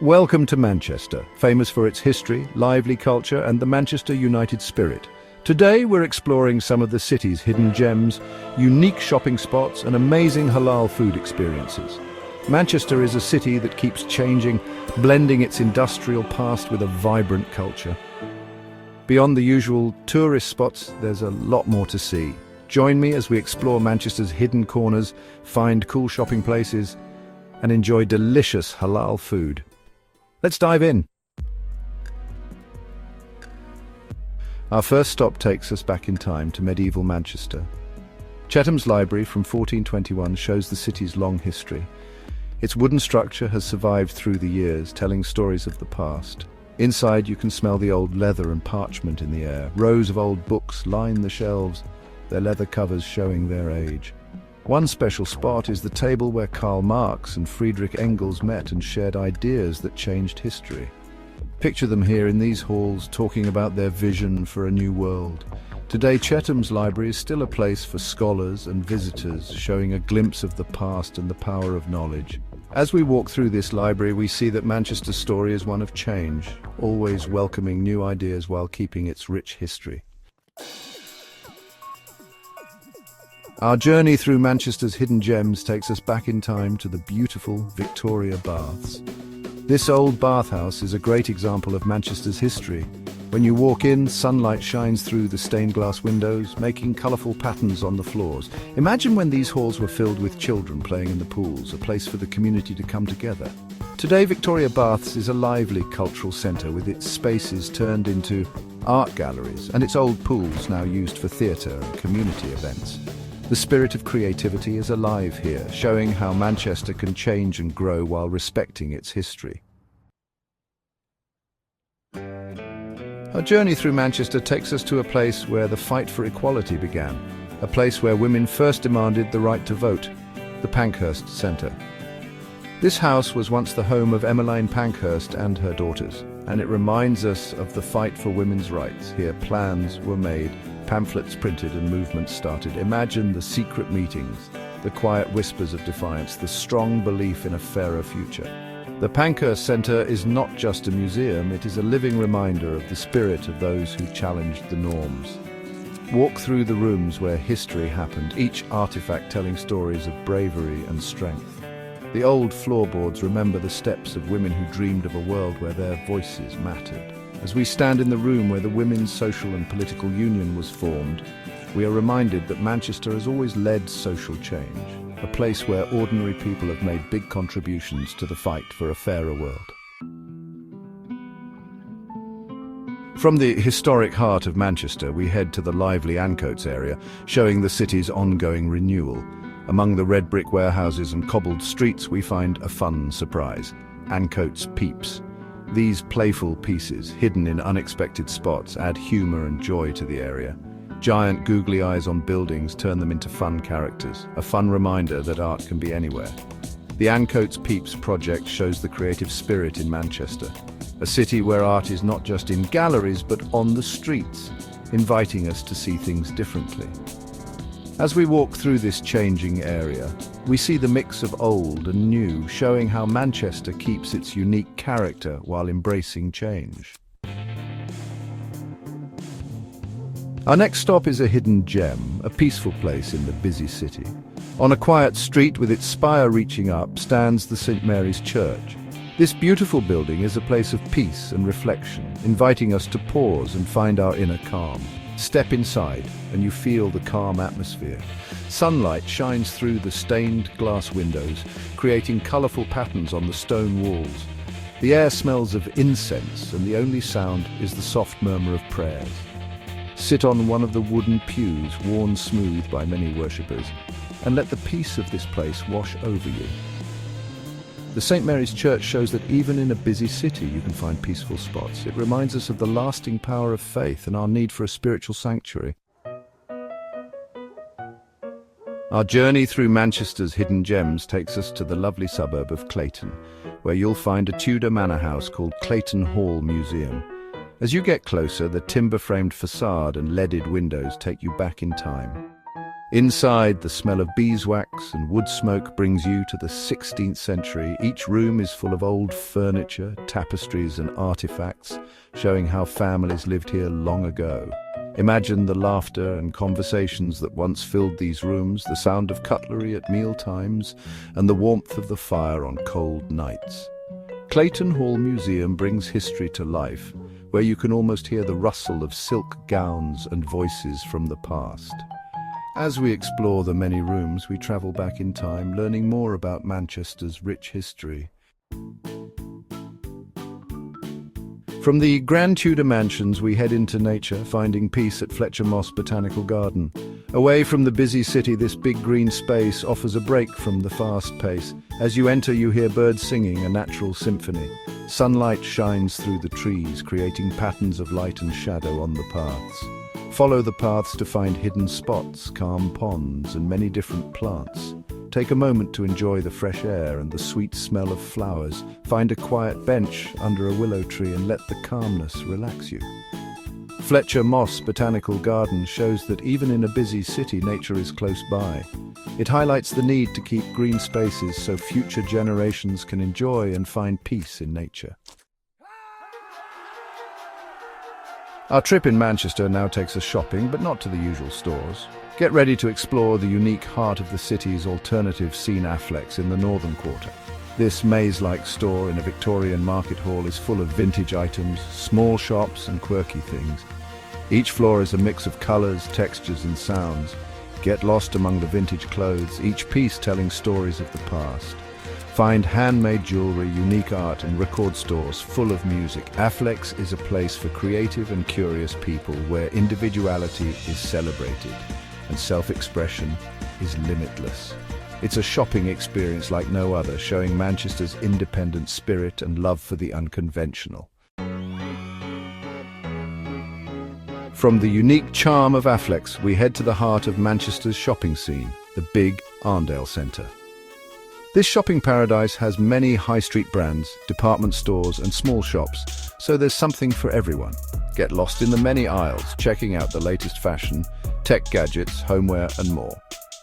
Welcome to Manchester, famous for its history, lively culture, and the Manchester United spirit. Today we're exploring some of the city's hidden gems, unique shopping spots, and amazing halal food experiences. Manchester is a city that keeps changing, blending its industrial past with a vibrant culture. Beyond the usual tourist spots, there's a lot more to see. Join me as we explore Manchester's hidden corners, find cool shopping places, and enjoy delicious halal food. Let's dive in. Our first stop takes us back in time to medieval Manchester. Chetham's Library from 1421 shows the city's long history. Its wooden structure has survived through the years, telling stories of the past. Inside you can smell the old leather and parchment in the air. Rows of old books line the shelves, their leather covers showing their age. One special spot is the table where Karl Marx and Friedrich Engels met and shared ideas that changed history. Picture them here in these halls talking about their vision for a new world. Today, Chetham's Library is still a place for scholars and visitors, showing a glimpse of the past and the power of knowledge. As we walk through this library, we see that Manchester's story is one of change, always welcoming new ideas while keeping its rich history. Our journey through Manchester's hidden gems takes us back in time to the beautiful Victoria Baths. This old bathhouse is a great example of Manchester's history. When you walk in, sunlight shines through the stained glass windows, making colourful patterns on the floors. Imagine when these halls were filled with children playing in the pools, a place for the community to come together. Today, Victoria Baths is a lively cultural centre with its spaces turned into art galleries and its old pools now used for theatre and community events. The spirit of creativity is alive here, showing how Manchester can change and grow while respecting its history. Our journey through Manchester takes us to a place where the fight for equality began, a place where women first demanded the right to vote, the Pankhurst Centre. This house was once the home of Emmeline Pankhurst and her daughters, and it reminds us of the fight for women's rights. Here plans were made, pamphlets printed, and movements started. Imagine the secret meetings, the quiet whispers of defiance, the strong belief in a fairer future. The Pankhurst Centre is not just a museum, it is a living reminder of the spirit of those who challenged the norms. Walk through the rooms where history happened, each artifact telling stories of bravery and strength. The old floorboards remember the steps of women who dreamed of a world where their voices mattered. As we stand in the room where the Women's Social and Political Union was formed, we are reminded that Manchester has always led social change, a place where ordinary people have made big contributions to the fight for a fairer world. From the historic heart of Manchester, we head to the lively Ancoats area, showing the city's ongoing renewal. Among the red brick warehouses and cobbled streets, we find a fun surprise: Ancoats Peeps. These playful pieces, hidden in unexpected spots, add humour and joy to the area. Giant googly eyes on buildings turn them into fun characters, a fun reminder that art can be anywhere. The Ancoats Peeps project shows the creative spirit in Manchester, a city where art is not just in galleries but on the streets, inviting us to see things differently. As we walk through this changing area, we see the mix of old and new, showing how Manchester keeps its unique character while embracing change. Our next stop is a hidden gem, a peaceful place in the busy city. On a quiet street with its spire reaching up stands the St. Mary's Church. This beautiful building is a place of peace and reflection, inviting us to pause and find our inner calm. Step inside and you feel the calm atmosphere. Sunlight shines through the stained glass windows, creating colourful patterns on the stone walls. The air smells of incense and the only sound is the soft murmur of prayers. Sit on one of the wooden pews worn smooth by many worshippers and let the peace of this place wash over you. The St. Mary's Church shows that even in a busy city you can find peaceful spots. It reminds us of the lasting power of faith and our need for a spiritual sanctuary. Our journey through Manchester's hidden gems takes us to the lovely suburb of Clayton, where you'll find a Tudor manor house called Clayton Hall Museum. As you get closer, the timber-framed facade and leaded windows take you back in time. Inside, the smell of beeswax and wood smoke brings you to the 16th century. Each room is full of old furniture, tapestries and artifacts, showing how families lived here long ago. Imagine the laughter and conversations that once filled these rooms, the sound of cutlery at meal times, and the warmth of the fire on cold nights. Clayton Hall Museum brings history to life, where you can almost hear the rustle of silk gowns and voices from the past. As we explore the many rooms, we travel back in time, learning more about Manchester's rich history. From the Grand Tudor mansions, we head into nature, finding peace at Fletcher Moss Botanical Garden. Away from the busy city, this big green space offers a break from the fast pace. As you enter, you hear birds singing a natural symphony. Sunlight shines through the trees, creating patterns of light and shadow on the paths. Follow the paths to find hidden spots, calm ponds, and many different plants. Take a moment to enjoy the fresh air and the sweet smell of flowers. Find a quiet bench under a willow tree and let the calmness relax you. Fletcher Moss Botanical Garden shows that even in a busy city, nature is close by. It highlights the need to keep green spaces so future generations can enjoy and find peace in nature. Our trip in Manchester now takes us shopping, but not to the usual stores. Get ready to explore the unique heart of the city's alternative scene Affleck's in the Northern Quarter. This maze-like store in a Victorian market hall is full of vintage items, small shops and quirky things. Each floor is a mix of colors, textures and sounds. Get lost among the vintage clothes, each piece telling stories of the past. Find handmade jewelry, unique art and record stores full of music. Affleck's is a place for creative and curious people where individuality is celebrated and self-expression is limitless. It's a shopping experience like no other, showing Manchester's independent spirit and love for the unconventional. From the unique charm of Affleck's, we head to the heart of Manchester's shopping scene, the big Arndale Centre. This shopping paradise has many high street brands, department stores and small shops, so there's something for everyone. Get lost in the many aisles, checking out the latest fashion, tech gadgets, homeware and more.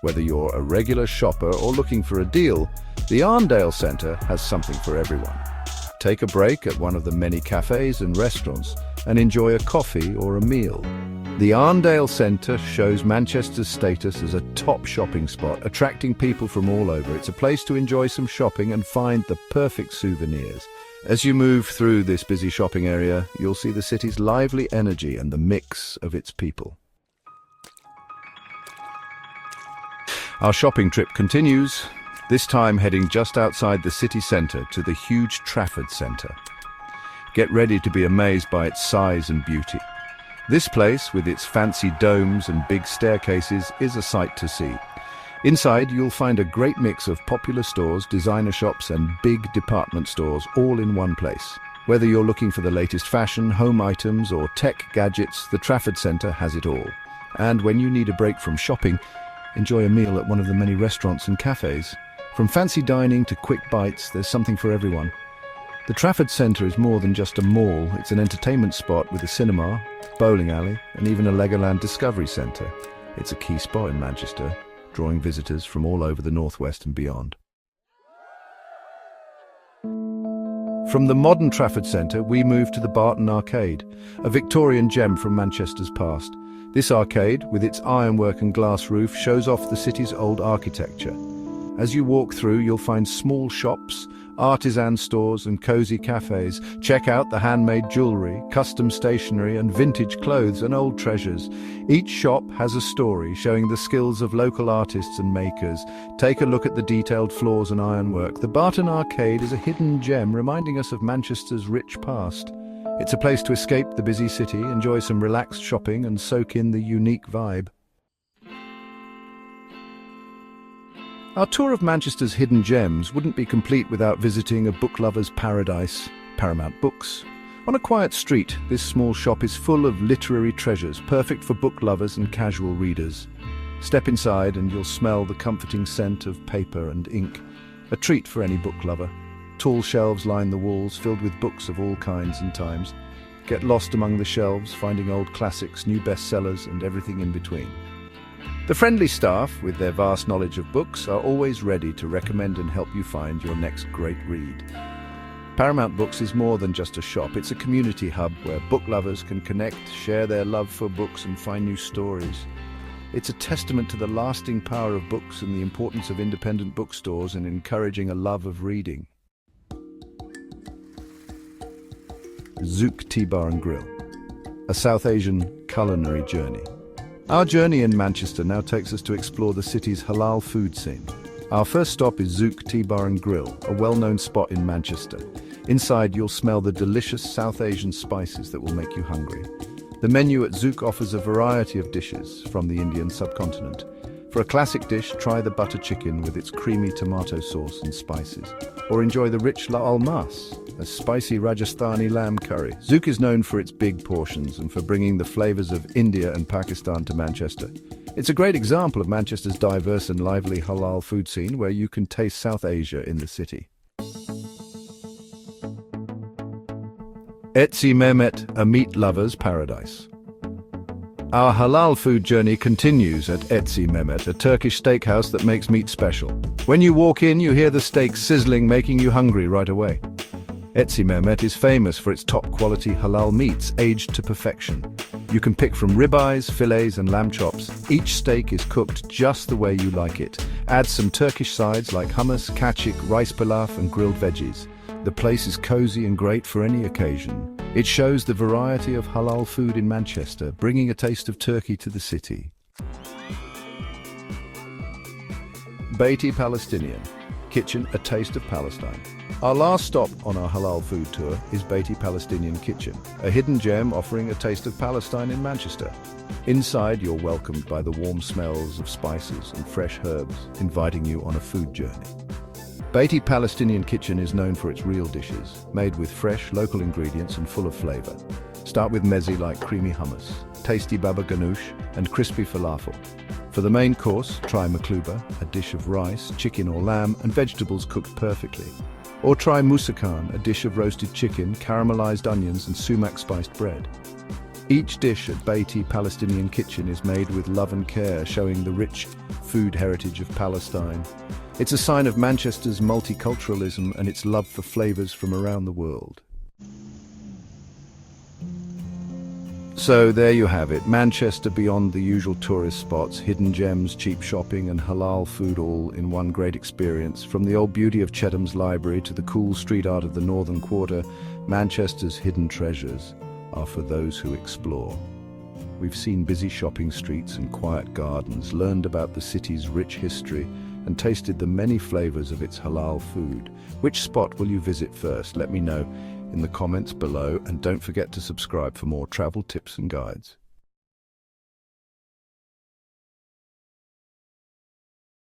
Whether you're a regular shopper or looking for a deal, the Arndale Centre has something for everyone. Take a break at one of the many cafes and restaurants and enjoy a coffee or a meal. The Arndale Centre shows Manchester's status as a top shopping spot, attracting people from all over. It's a place to enjoy some shopping and find the perfect souvenirs. As you move through this busy shopping area, you'll see the city's lively energy and the mix of its people. Our shopping trip continues, this time heading just outside the city centre to the huge Trafford Centre. Get ready to be amazed by its size and beauty. This place, with its fancy domes and big staircases, is a sight to see. Inside, you'll find a great mix of popular stores, designer shops and big department stores all in one place. Whether you're looking for the latest fashion, home items or tech gadgets, the Trafford Centre has it all. And when you need a break from shopping, enjoy a meal at one of the many restaurants and cafes. From fancy dining to quick bites, there's something for everyone. The Trafford Centre is more than just a mall, it's an entertainment spot with a cinema, bowling alley and even a Legoland Discovery Centre. It's a key spot in Manchester, drawing visitors from all over the northwest and beyond. From the modern Trafford Centre, we move to the Barton Arcade, a Victorian gem from Manchester's past. This arcade, with its ironwork and glass roof, shows off the city's old architecture. As you walk through, you'll find small shops, artisan stores and cozy cafes. Check out the handmade jewellery, custom stationery and vintage clothes and old treasures. Each shop has a story showing the skills of local artists and makers. Take a look at the detailed floors and ironwork. The Barton Arcade is a hidden gem reminding us of Manchester's rich past. It's a place to escape the busy city, enjoy some relaxed shopping and soak in the unique vibe. Our tour of Manchester's hidden gems wouldn't be complete without visiting a book lover's paradise, Paramount Books. On a quiet street, this small shop is full of literary treasures, perfect for book lovers and casual readers. Step inside and you'll smell the comforting scent of paper and ink, a treat for any book lover. Tall shelves line the walls, filled with books of all kinds and times. Get lost among the shelves, finding old classics, new bestsellers and everything in between. The friendly staff, with their vast knowledge of books, are always ready to recommend and help you find your next great read. Paramount Books is more than just a shop. It's a community hub where book lovers can connect, share their love for books and find new stories. It's a testament to the lasting power of books and the importance of independent bookstores in encouraging a love of reading. Zouk Tea Bar and Grill, a South Asian culinary journey. Our journey in Manchester now takes us to explore the city's halal food scene. Our first stop is Zouk Tea Bar and Grill, a well-known spot in Manchester. Inside, you'll smell the delicious South Asian spices that will make you hungry. The menu at Zouk offers a variety of dishes from the Indian subcontinent. For a classic dish, try the butter chicken with its creamy tomato sauce and spices. Or enjoy the rich la almas, a spicy Rajasthani lamb curry. Zouk is known for its big portions and for bringing the flavors of India and Pakistan to Manchester. It's a great example of Manchester's diverse and lively halal food scene where you can taste South Asia in the city. Etzi Mehmet, a meat lover's paradise. Our halal food journey continues at Etzi Mehmet, a Turkish steakhouse that makes meat special. When you walk in, you hear the steak sizzling, making you hungry right away. Etzi Mehmet is famous for its top-quality halal meats, aged to perfection. You can pick from ribeyes, fillets and lamb chops. Each steak is cooked just the way you like it. Add some Turkish sides like hummus, kachik, rice pilaf and grilled veggies. The place is cozy and great for any occasion. It shows the variety of halal food in Manchester, bringing a taste of Turkey to the city. Beiti Palestinian Kitchen, a taste of Palestine. Our last stop on our halal food tour is Beiti Palestinian Kitchen, a hidden gem offering a taste of Palestine in Manchester. Inside, you're welcomed by the warm smells of spices and fresh herbs, inviting you on a food journey. Beiti Palestinian Kitchen is known for its real dishes, made with fresh, local ingredients and full of flavor. Start with mezzi like creamy hummus, tasty baba ganoush, and crispy falafel. For the main course, try makluba, a dish of rice, chicken or lamb, and vegetables cooked perfectly. Or try musakan, a dish of roasted chicken, caramelized onions, and sumac-spiced bread. Each dish at Beiti Palestinian Kitchen is made with love and care, showing the rich food heritage of Palestine. It's a sign of Manchester's multiculturalism and its love for flavors from around the world. So there you have it, Manchester beyond the usual tourist spots, hidden gems, cheap shopping and halal food all in one great experience. From the old beauty of Chetham's Library to the cool street art of the Northern Quarter, Manchester's hidden treasures are for those who explore. We've seen busy shopping streets and quiet gardens, learned about the city's rich history, and tasted the many flavors of its halal food. Which spot will you visit first? Let me know in the comments below, and don't forget to subscribe for more travel tips and guides.